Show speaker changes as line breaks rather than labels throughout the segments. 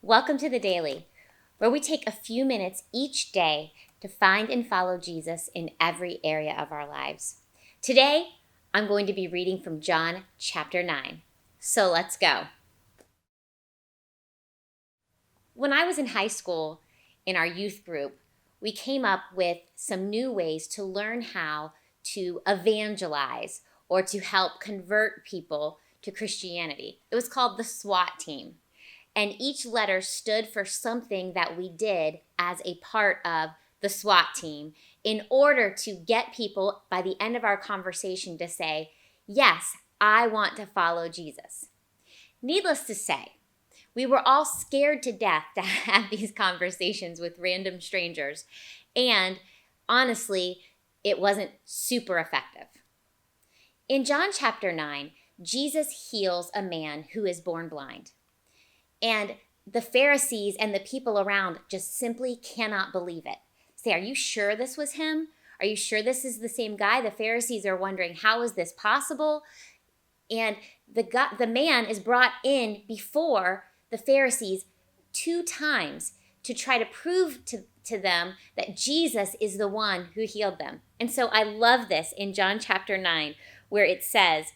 Welcome to the Daily, where we take a few minutes each day to find and follow Jesus in every area of our lives. Today, I'm going to be reading from John chapter 9. So let's go. When I was in high school, in our youth group, we came up with some new ways to learn how to evangelize or to help convert people to Christianity. It was called the SWAT team. And each letter stood for something that we did as a part of the SWAT team in order to get people by the end of our conversation to say, yes, I want to follow Jesus. Needless to say, we were all scared to death to have these conversations with random strangers. And honestly, it wasn't super effective. In John chapter 9, Jesus heals a man who is born blind. And the Pharisees and the people around just simply cannot believe it. Say, are you sure this was him? Are you sure this is the same guy? The Pharisees are wondering, how is this possible? And the man is brought in before the Pharisees 2 times to try to prove to them that Jesus is the one who healed them. And so I love this in John chapter 9, where it says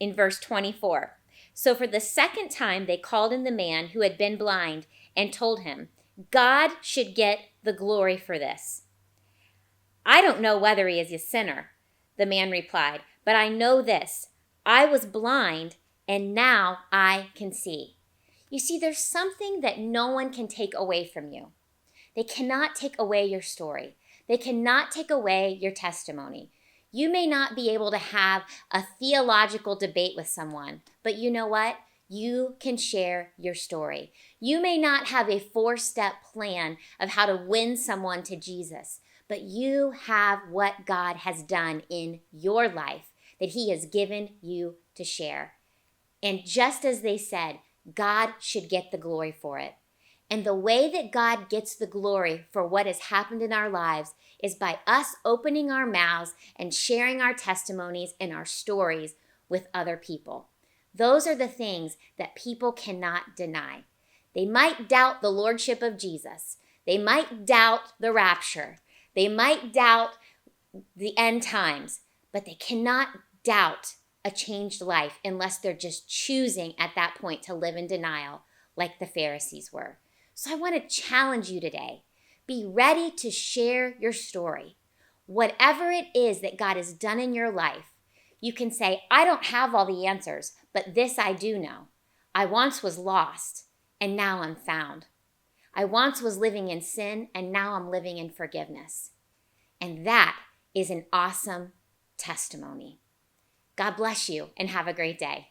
in verse 24, so for the second time they called in the man who had been blind and told him, God should get the glory for this. I don't know whether he is a sinner, the man replied, but I know this. I was blind and now I can see. You see, there's something that no one can take away from you. They cannot take away your story. They cannot take away your testimony. You may not be able to have a theological debate with someone, but you know what? You can share your story. You may not have a 4-step plan of how to win someone to Jesus, but you have what God has done in your life that He has given you to share. And just as they said, God should get the glory for it. And the way that God gets the glory for what has happened in our lives is by us opening our mouths and sharing our testimonies and our stories with other people. Those are the things that people cannot deny. They might doubt the lordship of Jesus. They might doubt the rapture. They might doubt the end times, but they cannot doubt a changed life unless they're just choosing at that point to live in denial like the Pharisees were. So I want to challenge you today. Be ready to share your story. Whatever it is that God has done in your life, you can say, I don't have all the answers, but this I do know. I once was lost, and now I'm found. I once was living in sin, and now I'm living in forgiveness. And that is an awesome testimony. God bless you, and have a great day.